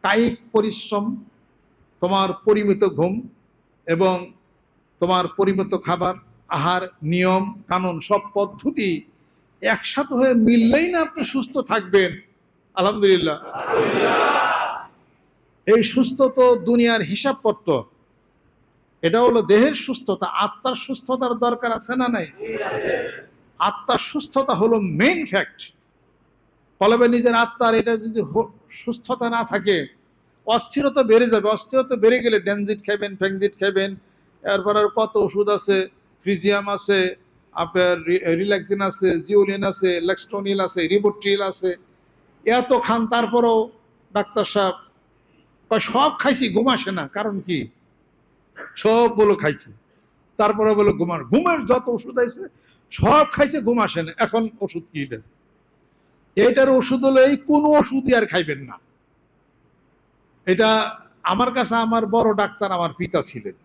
কায়িক পরিশ্রম, তোমার পরিমিত ঘুম এবং তোমার পরিমিত খাবার, আহার, নিয়ম কানুন, সব পদ্ধতি একসাথে হয়ে মিললেই না আপনি সুস্থ থাকবেন। আলহামদুলিল্লাহ। এই সুস্থ তো দুনিয়ার হিসাবপত্র, এটা হলো দেহের সুস্থতা। আত্মার সুস্থতার দরকার আছে না নাই? আত্মার সুস্থতা হলো মেইন ফ্যাক্ট। কলবে নিজের আত্মার এটা যদি সুস্থতা না থাকে, অস্থিরতা বেড়ে যাবে। অস্থিরতা বেড়ে গেলে ডেনজিট খাবেন, ফ্যাংজিট খাবেন, এরপর আর কত ওষুধ আছে, ফ্রিজিয়াম আছে, আপনার রিল্যাক্সিন আছে, জিওলিন আছে, লেক্সটোনিল আছে, রিবোট্রিল আছে, এত খান, তারপরেও ডাক্তার সাহেব সব খাইছি, ঘুম আসে না। কারণ কি? সব বলো খাইছি, তারপরে বলো ঘুমার, ঘুমের যত ওষুধ আছে সব খাইছে, ঘুম আসে না। এখন ওষুধ কি? এটার ওষুধ হলো এই, কোনো ওষুধই আর খাইবেন না। এটা আমার কাছে আমার বড় ডাক্তার আমার পিতা ছিলেন।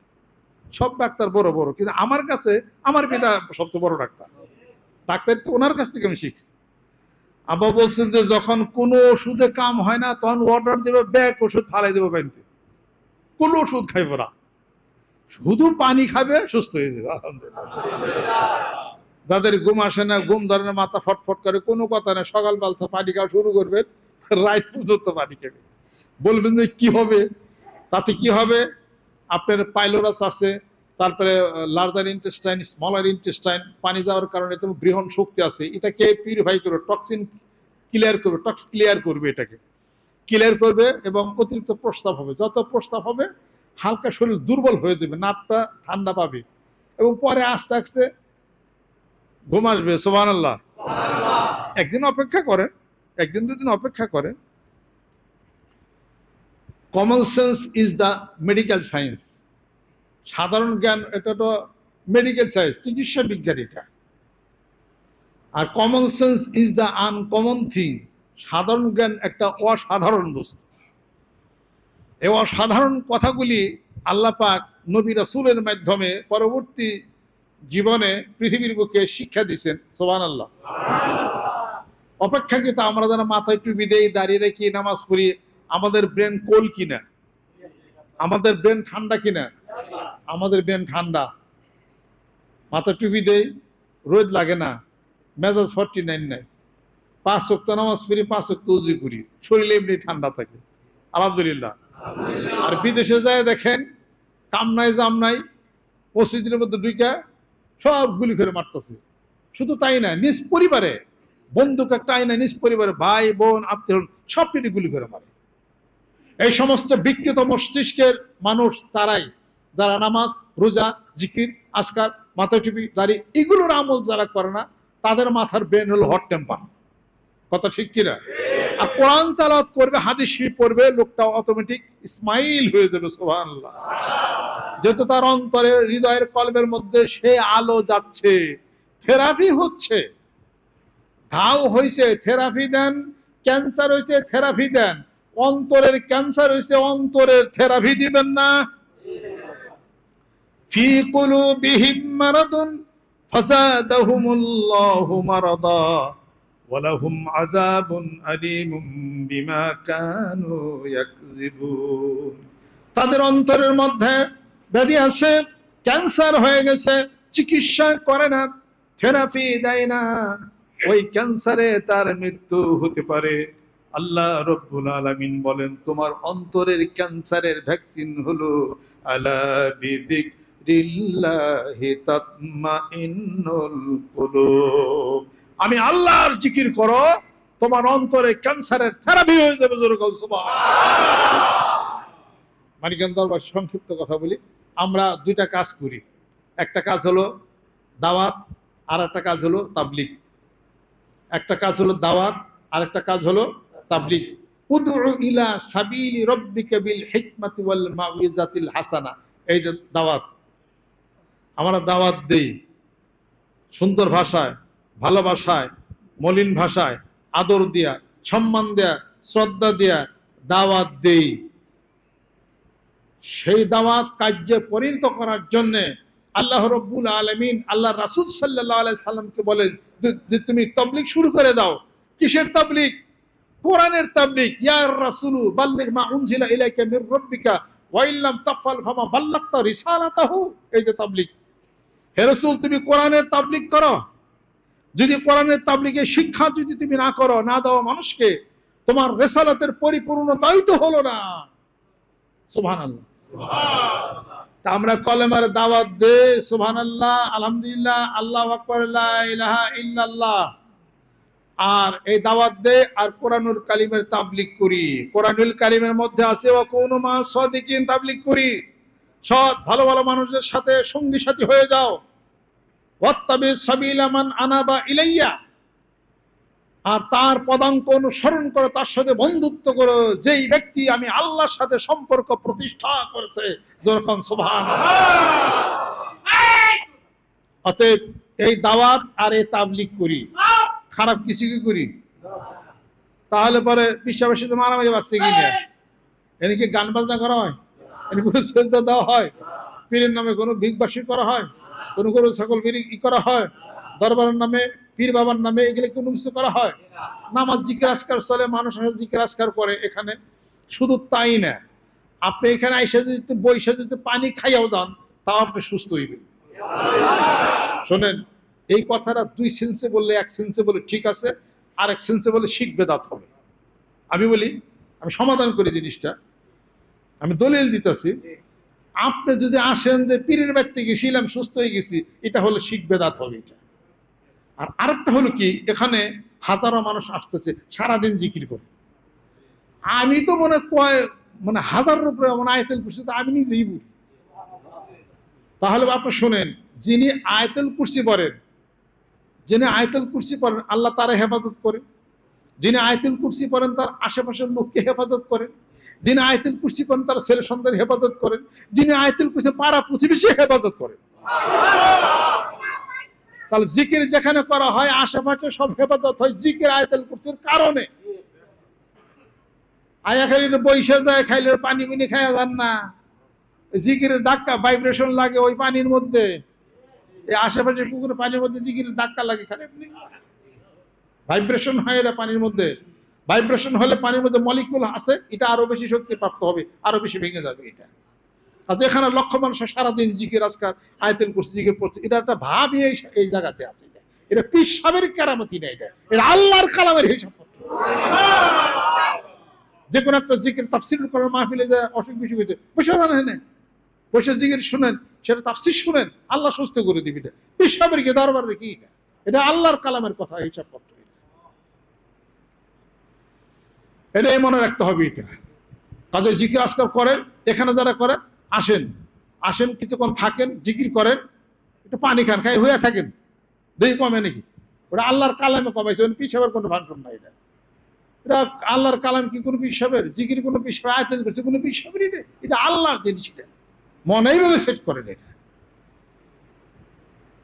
সব ডাক্তার বড় বড়, কিন্তু আমার কাছে আমার পিতা সবচেয়ে বড় ডাক্তার। ডাক্তার তো ওনার কাছ থেকে আমি শিখছি। আব্বা বলছেন যে যখন কোনো ওষুধে কাম হয় না, তখন অর্ডার দেবে, ব্যাগ ওষুধ ফালাই দেবো বাড়িতে, কোনো ওষুধ খাইব না, শুধু পানি খাবে, সুস্থ হয়ে যাবে। আলহামদুলিল্লাহ। যাদের ঘুম আসে না, ঘুম ধরে না, মাথা ফটফট করে, কোনো কথা না, সকাল বেলা পানি খাওয়া শুরু করবেন, রাত পর্যন্ত পানি খাবে। বলবেন যে কি হবে? তাতে কি হবে? আপনার পাইলোরাস আছে, তারপরে লার্জার ইন্টেস্টাইন, স্মলার ইন্টেস্টাইন, পানি যাওয়ার কারণে তোমার বৃহৎ শক্তি আছে, এটাকে পিউরিফাই করবে, টক্সিন ক্লিয়ার করবে, টক্স ক্লিয়ার করবে, এটাকে ক্লিয়ার করবে, এবং অতিরিক্ত প্রস্রাব হবে। যত প্রস্রাব হবে হালকা শরীর দুর্বল হয়ে যাবে, নাকটা ঠান্ডা পাবে, এবং পরে আস্তে আস্তে ঘুম আসবে। সুবহানাল্লাহ। একদিন অপেক্ষা করেন, একদিন দুদিন অপেক্ষা করেন। Common sense is the medical science. সাধারণ জ্ঞান এটা তো মেডিকেল সায়েন্স, চিকিৎসা বিজ্ঞান এটা। আর common sense is the uncommon thing. সাধারণ জ্ঞান একটা অসাধারণ বস্তু। এই অসাধারণ কথাগুলি আল্লাহ পাক নবী রাসূলের মাধ্যমে পরবর্তী জীবনে পৃথিবীর বুকে শিক্ষা দিচ্ছেন। সুবহানাল্লাহ। অপেক্ষাকৃত আমরা যারা মাথায় টুপি দেই, দাঁড়িয়ে রেখে নামাজ পড়ি, আমাদের ব্রেন কোল কিনা? আমাদের ব্রেন ঠান্ডা কিনা? আমাদের ব্রেন ঠান্ডা। মাথা টুপি দেই, রোদ লাগে না, মেজাজ 49 নাই, 5 ওয়াক্ত নামাজ পড়ি, 5 ওয়াক্ত ওযু করি, শরীরে এমনি ঠান্ডা থাকে। আলহামদুলিল্লাহ। আর বিদেশে যায় দেখেন, কাম নাই জাম নাই, মসজিদের মধ্যে ঢুকে সব গুলি করে মারতেছে। শুধু তাই না, নিজ পরিবারে বন্দুক একটা আইনা, নিজ পরিবারে ভাই বোন আত্মীয় সব কিছু গুলি করে মারে। এই সমস্ত বিকৃত মস্তিষ্কের মানুষ তারাই, যারা নামাজ, রোজা, জিকির, আজকার, মাথা টুপি, দাড়ি, এগুলোর আমল যারা করে না, তাদের মাথার ব্রেন হলো হট টেম্পার। কথা ঠিক কিনা? আর কোরআন তেলাওয়াত করবে, হাদিস শরীফ পড়বে, লোকটা অটোমেটিক স্মাইল হয়ে যাবে। সুবহানাল্লাহ। যেহেতু তার অন্তরে, হৃদয়ের, কলবের মধ্যে সে আলো যাচ্ছে, থেরাপি হচ্ছে। ঘাও হয়েছে, থেরাপি দেন। ক্যান্সার হয়েছে, থেরাপি দেন। অন্তরের ক্যান্সার হয়েছে, অন্তরের থেরাপি দিবেন না? ফি কুলুবিহিম মারাদুন ফাযাদাহুমুল্লাহু মারাদা ওয়া লাহুম আযাবুন আলীমুম বিমা কানু ইয়াকযিবুন। তাদের অন্তরের মধ্যে ব্যাধি আছে, ক্যান্সার হয়ে গেছে, চিকিৎসা করে না, থেরাপি দেয় না, ওই ক্যান্সারে তার মৃত্যু হতে পারে। আল্লাহ রব্বুল আলামিন বলেন, তোমার অন্তরের ক্যান্সারের ভ্যাকসিন হলো আলা বিযিকরিল্লাহি তাতমাইন্নুল কুলুব। আমি আল্লাহর জিকির করো, তোমার অন্তরে ক্যান্সারের থেরাপি হয়ে যাবে। জোরে বলো সুবহানাল্লাহ। মানিকগঞ্জ দরবার সংক্ষিপ্ত কথা বলি, আমরা দুইটা কাজ করি। একটা কাজ হলো দাওয়াত, আর একটা কাজ হলো তাবলীগ। একটা কাজ হলো দাওয়াত, আর একটা কাজ হলো তাবলীগ। উদউ ইলা সাবিলি রাব্বিকা বিল হিকমাতি ওয়াল মাউইজাতিল হাসানা। এই যে দাওয়াত, আমরা দাওয়াত দেই সুন্দর ভাষায়, ভালোবাসায়, মলিন ভাষায়, আদর দিয়া, সম্মান দেয়া, শ্রদ্ধা দেয়া দাওয়াত দেই। সেই দাওয়াত কার্যে পরিণত করার জন্য আল্লাহ রব্বুল আলামিন আল্লাহ রাসূল সাল্লাল্লাহু আলাইহি সাল্লামকে বলেন যে তুমি তাবলীগ শুরু করে দাও। কিসের তাবলীগ? কোরআনের তাবলীগ, ইয়া রাসূলু বাল্লিগ মা উনজিলা ইলাইকা মির রাব্বিকা ওয়া ইল্লাম তাফআল ফামা বাল্লাগতা রিসালাতাহু। এই যে তাবলীগ, হে রাসূল তুমি কোরআনের তাবলীগ করো। যদি কোরআনের তাবলীগের শিক্ষা যদি তুমি না করো, না দাও মানুষকে, তোমার রিসালাতের পরিপূর্ণতাই তো হলো না। সুবহানাল্লাহ। তা আমরা কলেমার দাওয়াত দে, সুবহানাল্লাহ, আলহামদুলিল্লাহ, আল্লাহু আকবার, লা ইলাহা ইল্লাল্লাহ, আর এই দাওয়াত দে আর কোরআনুল কালিমের তাবলীগ করি। কোরআনুল কালিমের মধ্যে আছে ওয়া কুনু মা সাদিকিন, তাবলীগ করি। সৎ ভালো ভালো মানুষদের সাথে সঙ্গী সাথী হয়ে যাও। ওয়াত্তাবি সাবিলা মান আনাবা ইলাইয়া, আর তার পদাঙ্ক অনুসরণ করো, তার সাথে বন্ধুত্ব করো যেই ব্যক্তি আমি আল্লাহর সাথে সম্পর্ক প্রতিষ্ঠা করেছে। যেরকম সুবহানাল্লাহ। অতএব এই দাওয়াত আর এই তাবলীগ করি, খারাপ কিছু কি করি? তাহলে পরে বিশ্বাসী তো মারামারি বাঁচছে কি না? এনে কি গান বাজনা করা হয়? এনে কোনো সেজদা দেওয়া হয়? পীরের নামে কোনো ভিক্ষবাসী করা হয়? কোনো গরু ছাগল বিক্রি করা হয়? দরবারের নামে, পীর বাবার নামে এগুলো কোনো কিছু করা হয়? নামাজ জিকির আজকার চলে, মানুষ আসলে জিকির আজকার করে এখানে। শুধু তাই না, আপনি এখানে আইসা যদি বইসা যদি পানি খাইয়াও যান, তাও আপনি সুস্থ হইবেন। শোনেন, এই কথাটা দুই সেন্সে বললে, এক সেন্সে বলে ঠিক আছে, আর এক সেন্সে বলে শিখ বেদাত হবে। আমি বলি, আমি সমাধান করি জিনিসটা, আমি দলিল দিতেছি। আপনি যদি আসেন যে পীরের ব্যক্তি গেছিলাম, সুস্থ হয়ে গেছি, এটা হলো শিখ বেদাত হবে এটা। আর আরেকটা হলো কি, এখানে হাজারো মানুষ আসতেছে সারাদিন জিকির করে। আমি তো মানে হাজারের উপরে আয়াতুল কুরসি তো আমি নিজেই বলি। তাহলে আপনি শোনেন, যিনি আয়াতুল কুরসি পড়েন, যিনি আয়াতুল কুরসি পড়েন আল্লাহ তারা হেফাজত করেন। যিনি আয়াতুল কুরসি পড়েন তার আশেপাশের লোককে হেফাজত করেন। যিনি আয়াতুল কুরসি পড়েন তার ছেলে সন্তান হেফাজত করেন। যিনি আয়াতুল কুরসি পাড়া প্রতিবেশী হেফাজত করেন। তাহলে জিকির যেখানে করা হয় আশেপাশে সব হেফাজত হয় জিকির আয়াতুল কুরসির কারণে। আয়া খালি বইসে যায়, খাইলে পানি মিনি খাইয়া যান না, জিকিরের ধাক্কা ভাইব্রেশন লাগে ওই পানির মধ্যে। এই আশেপাশে পুকুরের পানির মধ্যে জিকিরের ধাক্কা লাগে, খালি ভাইব্রেশন হয় এটা পানির মধ্যে। ভাইব্রেশন হলে পানির মধ্যে মলিকুল আছে, এটা আরো বেশি শক্তি প্রাপ্ত হবে, আরো বেশি ভেঙে যাবে এটা। আর যেখানে লক্ষ মানুষ সারাদিন জিকির আজকার আয়াতুল কুরসি জিকির পড়ছে, এটা একটা ভাবই এই জায়গাতে আছে। এটা পীর সাহেবের কেরামতি না, এটা আল্লাহর কালামের হিসাব। যে কোনো একটা জিকির তাফসীর করার মাহফিলে যায়, অসুখ বিসুখ হইতে বসে জানেন, বসে জিকির শুনেন, সেটা তাফসীর শুনেন, আল্লাহ সুস্থ করে দিবি। এটা পীর সাহেবের কি দরবার কি? এটা আল্লাহর কালামের কথা, হিসাবপত্র। এটাই মনে রাখতে হবে। এটা কাজে জিকির আজকাল করেন, এখানে যারা করে আসেন কিছুক্ষণ থাকেন, জিকির করেন, একটু পানি খান, খাই হয়ে থাকেন, দেখি কমে নাকি। ওটা আল্লাহর কালামে কমাইছে, পিছাবের কোনো ফাংশন নাই। এটা আল্লাহর কালাম কি কোনো পিছাবের? জিকির কোনো পিছাবে? আয়াত করছে কোনো পিছাবের? এটা আল্লাহর জিনিস, এটা মনেই ভাবে সেট করেন। এটা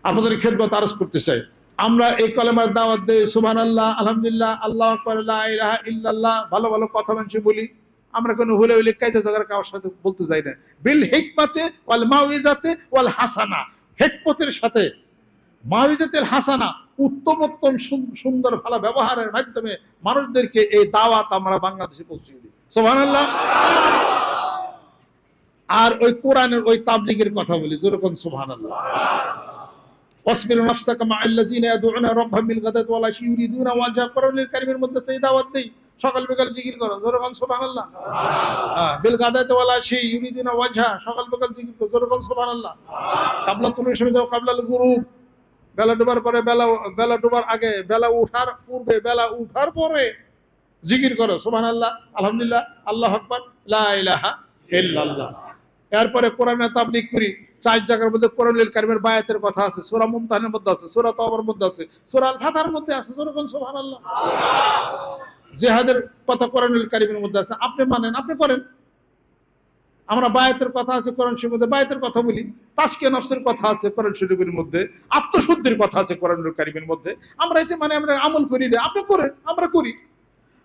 আপনাদের খেদমত আরজ করতে চাই। আমরা এই কলেমার দাওয়াত দেই, সুবহানাল্লাহ, আলহামদুলিল্লাহ, আল্লাহু আকবার, লা ইলাহা ইল্লাল্লাহ, ভালো ভালো কথা মানুষ বলি। আমরা কোনো হুলে হুলে কাইজা জায়গার কারোর সাথে বলতে যাই না। বিল হিকমাতে ওয়াল মাউইজাতে ওয়াল হাসানা, হিকমতের সাথে মাউইজাতুল হাসানা, উত্তম সুন্দর ভালো ব্যবহারের মাধ্যমে মানুষদেরকে এই দাওয়াত আমরা বাংলাদেশে পৌঁছে দিই। সুবহানাল্লাহ। আর ওই কোরআনের ওই তাবলীগের কথা বলি, যেরকম সুবহানাল্লাহ। ওয়াসবির নাফসাকা মা'আল্লাযীনা ইয়াদউনা রাব্বাহুম বিল গাদাতি ওয়াল আশি ইউরিদুনা ওয়াজহা, কোরআনুল কারীমের মধ্যে সেই দাওয়াত দেই, সকাল বিকাল জিকির করো, যেরকম সুবহানাল্লাহ। বিল গাদাতি ওয়াল আশি ইউরিদুনা ওয়াজহা, সকাল বিকাল জিকির করো, যেরকম সুবহানাল্লাহ। কাবলা তুলুর সময় যাও, কাবলাল গুরুব, বেলা ডোবার পরে, বেলা ডোবার আগে, বেলা উঠার পূর্বে, বেলা উঠার পরে জিকির করো, সুবহানাল্লাহ, আলহামদুলিল্লাহ, আল্লাহু আকবার, লা ইলাহা ইল্লাল্লাহ। এরপরে কোরআনের তাবলীগ করি। 4 জায়গার মধ্যে কোরআনুল কারীমের বায়াতের কথা আছে, সূরা মুমতাহানের মধ্যে আছে, সূরা তাওবার মধ্যে আছে, সূরা আল ফাতহার মধ্যে আছে, যেরকম সুবহানাল্লাহ। জিহাদের কথা কোরআনুল কারীমের মধ্যে আছে, আপনি মানেন, আপনি করেন। আমরা বায়াতের কথা আছে কোরআন শরীফের মধ্যে, বায়াতের কথা বলি। তাজকিয়া নফসের কথা আছে কোরআন শরীফের মধ্যে, আত্মশুদ্ধির কথা আছে কোরআনুল কারীমের মধ্যে। আমরা এটা মানে আমরা আমল করি না, আপনি করেন, আমরা করি,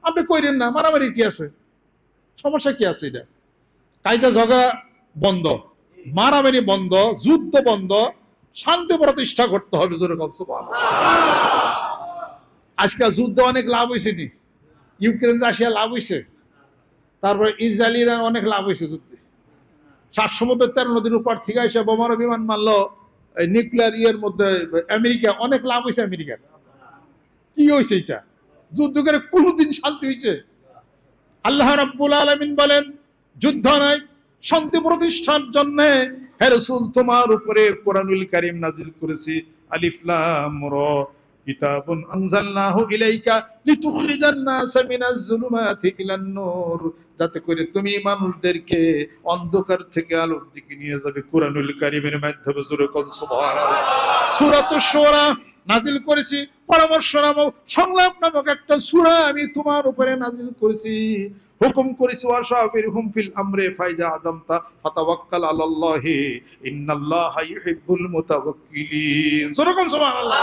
আপনি করেন না, মারামারি কি আছে, সমস্যা কি আছে? এটা কাইজা ঝগড়া বন্ধ, মারামারি বন্ধ, যুদ্ধ বন্ধ, শান্তি প্রতিষ্ঠা করতে হবে, যেরকম সুবহানাল্লাহ। আজকাল যুদ্ধ অনেক লাভ হয়েছে নি, ইউক্রেন রাশিয়া লাভ হয়েছে, তারপরে ইসরায়েল ইরান অনেক লাভ হয়েছে যুদ্ধে। 7 সমুদ্র 13 নদীর উপর থেকে এসে বোমারু বিমান মারলো নিউক্লিয়ার ইয়ের মধ্যে আমেরিকা, অনেক লাভ হয়েছে আমেরিকার। কি হয়েছে এটা? যুদ্ধ করে কোনদিন শান্তি হয়েছে? আল্লাহ রাব্বুল আলামিন বলেন যুদ্ধ নয়, শান্তি প্রতিষ্ঠার জন্য হে রাসূল তোমার উপরে কোরআনুল কারীম নাযিল করেছি। আলিফ লাম রা কিতাবুন আনজালনাহু ইলাইকা লিতুখরিজান নাসা মিনাজ যুলুমাতি ইলান নূর, যাতে করে তুমি মানুষদেরকে অন্ধকার থেকে আলোর দিকে নিয়ে যাবে কোরআনুল কারীমের মাধ্যমে। জোরে কোন সুবহানাল্লাহ। সূরাতুশ শুরা নাজিল করেছি, পরামর্শ নামক সংলাপ নামক একটা সূরা আমি তোমার উপরে নাজিল করেছি, হুকুম করেছি ওয়াশাবিরহুম ফিল আমরি ফাইজা আযামতা ফাতাওয়াক্কাল আলাল্লাহি ইন্নাল্লাহা ইউহিব্বুল মুতাওয়াক্কিলিন। সুবহান সুবহানাল্লাহ।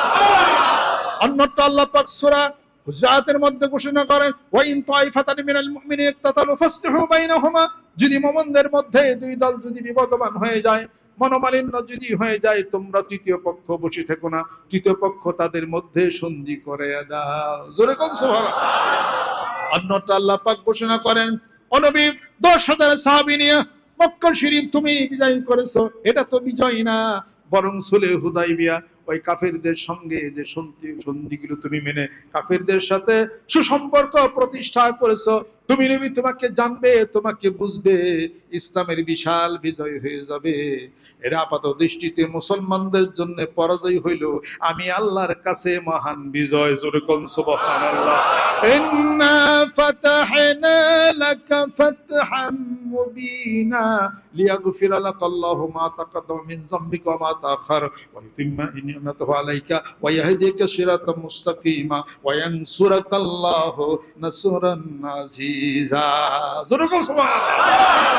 অন্যটা আল্লাহ পাক সূরা হুজরাতের মধ্যে ঘোষণা করেন ওয়া ইন তাইফাতান মিনাল মুমিনিনা ইকতাতালু ফাসলিহু বাইনাহুমা, যদি মুমিনদের মধ্যে দুই দল যদি বিবাদমান হয়ে যায়, মনোমালিন্য যদি হয়ে যায়, তোমরা তৃতীয় পক্ষ বসে থেকো না, তৃতীয় পক্ষ তাদের মধ্যে সন্ধি করে দাও। জোরে কোন সুবহানাল্লাহ। অন্যটা আল্লাহ পাক ঘোষণা করেন ও নবী 10,000 সাহাবী নিয়ে মক্কা শরীফ তুমি বিজয় করেছো, এটা তো বিজয় না, বরং সুলহ হুদাইবিয়া ওই কাফেরদের সঙ্গে যে সন্ধিগুলো তুমি মেনে কাফেরদের সাথে সুসম্পর্ক প্রতিষ্ঠা করেছো, তুমি নবী তোমাকে জানবে, তোমাকে বুঝবে, ইসলামের বিশাল বিজয় হয়ে যাবে। এরা আপাত দৃষ্টিতে মুসলমানদের জন্য পরাজয় হইল, আমি আল্লাহর কাছে মহান বিজয়। জোরে কোন সুবহানাল্লাহ। ইন্না ফাতাহনা লাকা ফাতহাম মুবিনা লিয়াগফিরা লাকাল্লাহু মা তাকাদ্দামা মিন যামবিকা ওয়া মা তাআখার ওয়া ইউতিম্মা নি'মাতাহু আলাইকা ওয়া ইয়াহদিকা সিরাতাম মুস্তাকিমা ওয়া ইয়ানসুরাকাল্লাহু নাসরান আজিজা। জোরে কোন সুবহানাল্লাহ।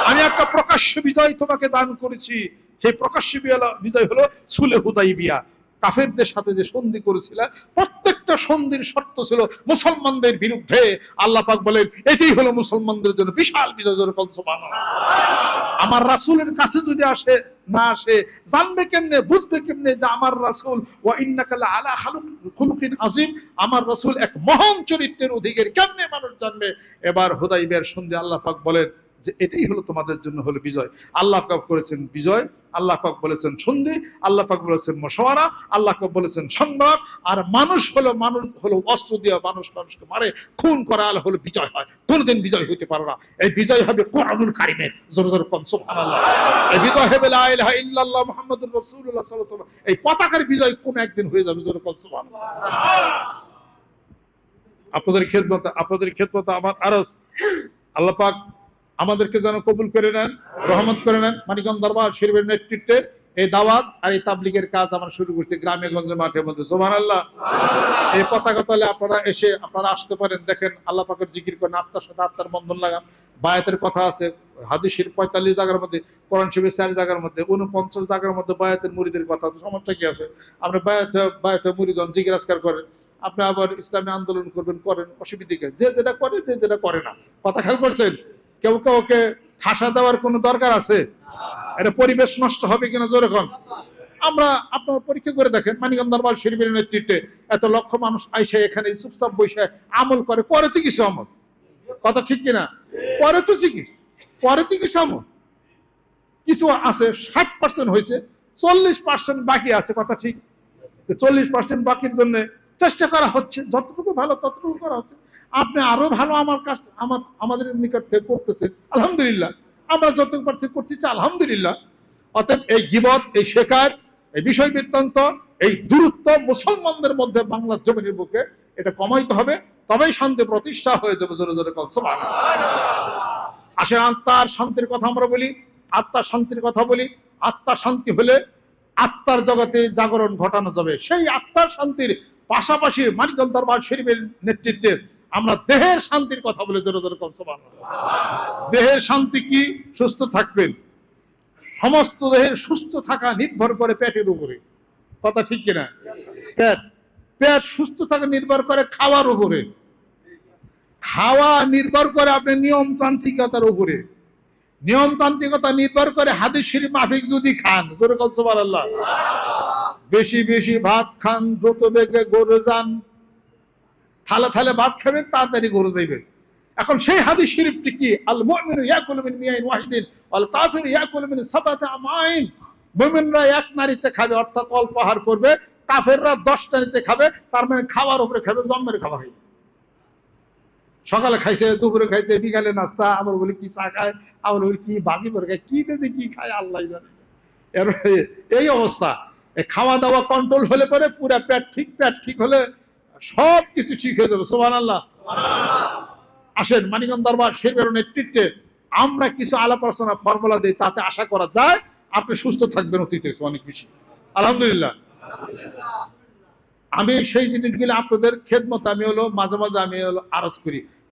আমি একটা প্রকাশ্য বিজয় তোমাকে দান করেছি, সেই প্রকাশ্য বিজয় হলো সুলহ হুদাইবিয়া। কাফেরদের সাথে যে সন্ধি করেছিল, প্রত্যেকটা সন্ধির শর্ত ছিল মুসলমানদের বিরুদ্ধে। আল্লাহ পাক বলেন এটাই হলো মুসলমানদের জন্য বিশাল বিজয়। জোরে কোন সুবহানাল্লাহ। আমার রাসূলের কাছে যদি না আসে, জানবে কেমনে, বুঝবে কেমনে যে আমার রাসূল ওয়া ইন্নাকা লাআলা খুলুকিন আযীম, আমার রাসূল এক মহান চরিত্রের অধিকারী, কেমনে মানুষ জানবে? এবার হুদাইবিয়ার সন্ধি আল্লাহ পাক বলেন যে এটাই হলো তোমাদের জন্য হলো বিজয়। আল্লাহ পাক করেছেন বিজয়, আল্লাহ পাক বলেছেন সন্ধি, আল্লাহ পাক বলেছেন মুশাওয়ারা, আল্লাহ পাক বলেছেন সংবাদ। আর মানুষ হলো অস্ত্র দিয়ে মানুষকে মারে, খুন করা হলো বিজয় হয়। কোনদিন বিজয় হইতে পারে না। এই বিজয় হবে কোরআনুল কারীমের। জোরে জোরে কোন সুবহানাল্লাহ। এই বিজয় হবে লা ইলাহা ইল্লাল্লাহ মুহাম্মাদুর রাসূলুল্লাহ সাল্লাল্লাহু আলাইহি ওয়াসাল্লাম। এই পতাকার বিজয় কোন একদিন হয়ে যাবে। জোরে কোন সুবহানাল্লাহ। আপনাদের খেদমতে আমার আরজ, আল্লাহ পাক আমাদেরকে যেন কবুল করে নেন, রহমত করে নেন। মানিকগঞ্জ দরবার শরীফের নেতৃত্বে এই দাওয়াত আর এই তাবলীগের কাজ আমরা শুরু করছি গ্রামে গঞ্জে মাঠে মধ্যে। সুবহানাল্লাহ। এই পতাকা তলে আপনারা আসতে পারেন, দেখেন আল্লাহ পাকের জিকির করেন, আত্মার সাথে আত্মার বন্ধন লাগান। বায়াতের কথা আছে হাদিসের 45 জায়গার মধ্যে, কোরআন শরীফের 4 জায়গার মধ্যে, 49 জায়গার মধ্যে বায়াতের মুরিদের কথা আছে। সমস্যা কি আছে? আপনি বায়াতে মুরিদন জিকির আজকার করেন, আপনি আবার ইসলামী আন্দোলন করেন, অসুবিধা কি? যে যেটা করে, যে যেটা করে না। কথা খেয়াল করছেন? কেউ কাউকে ঠাসা দেওয়ার কোনো দরকার আছে? এটা পরিবেশ নষ্ট হবে কিনা? জোরে কোন। আমরা আপনার পরীক্ষা করে দেখেন, মানিকগঞ্জ দরবার শরীফের নেতৃত্বে এত লক্ষ মানুষ আইসা এখানে চুপচাপ বসে আমল করে তো কিছু আমল। কথা ঠিক কিনা? করে তো কিছু আমল কিছু আছে। 60% হয়েছে, 40% বাকি আছে। কথা ঠিক। 40% বাকির জন্য চেষ্টা করা হচ্ছে, যতটুকু ভালো ততটুকু করা হচ্ছে। আপনি আরো ভালো আমাদের নিকট থেকে করতেছেন, আলহামদুলিল্লাহ। আমরা যতটুকু পারছি করতেছি, আলহামদুলিল্লাহ। অতএব এই গীবত, এই শেখার, এই বিষয় বৃত্তান্ত, এই দূরত্ব মুসলমানদের মধ্যে বাংলার জমিনের বুকে এটা কমাইতে হবে, তবেই শান্তি প্রতিষ্ঠা হয়ে যাবে। জোরে জোরে কোন সুবহানাল্লাহ। আসে আত্মার শান্তির কথা আমরা বলি, আত্মার শান্তির কথা বলি। আত্মার শান্তি হলে আত্মার জগতে জাগরণ ঘটানো যাবে। সেই আত্মার শান্তির পাশাপাশি মানিকগঞ্জ দরবার শরীফের নেতৃত্বে আমরা দেহের শান্তির কথা বলে। জোরে জোরে কোন সুবহানাল্লাহ। দেহের শান্তি কি? সুস্থ থাকবেন। সমস্ত দেহের সুস্থ থাকা নির্ভর করে পেটের উপরে। কথা ঠিক কিনা? পেট সুস্থ থাকা নির্ভর করে খাওয়ার উপরে। খাওয়া নির্ভর করে আপনার নিয়মতান্ত্রিকতার উপরে। নিয়মতান্ত্রিকতা নির্ভর করে হাদিস শরীফ মাফিক যদি খান। জোরে কোন সুবহানাল্লাহ। বেশি বেশি ভাত খান, দ্রুত বেগে গরু যান, থালে ভাত খাবেন, তাড়াতাড়ি গরু যাইবেন। এখন সেই হাদিস শরীফটি কি? আল মুমিনু ইয়াকুলু মিন মিয়াইন ওয়াহিদিন ওয়াল কাফিরু ইয়াকুলু মিন সাবাতি আমাইন। মুমিনরা এক নারীতে খাবে, অর্থাৎ অল্প আহার করবে, কাফেররা 10 নারীতে খাবে, তার মানে খাওয়ার উপরে খাবে, জন্মের খাওয়া খাবে। সকালে খাইছে, দুপুরে খাইছে, বিকালে নাস্তা, আবার বলি কি চা খায়, আবার বলি কি বাজি করে খায়, কি দিতে কি খায় আল্লাহ জানে। এই অবস্থা। খাওয়া দাওয়া কন্ট্রোল হলে পরে পুরা পেট ঠিক হলে সব কিছু ঠিক হয়ে যাবে। সুবহানাল্লাহ। আসেন মানিকগঞ্জ দরবার শরীফের নেতৃত্বে আমরা কিছু আলাপ আলোচনা ফর্মুলা দিই, তাতে আশা করা যায় আপনি সুস্থ থাকবেন অতীতে অনেক বেশি। আলহামদুলিল্লাহ। আমি সেই জিনিসগুলো আপনাদের খেদমত আমি মাঝে মাঝে আমি আরজ করি।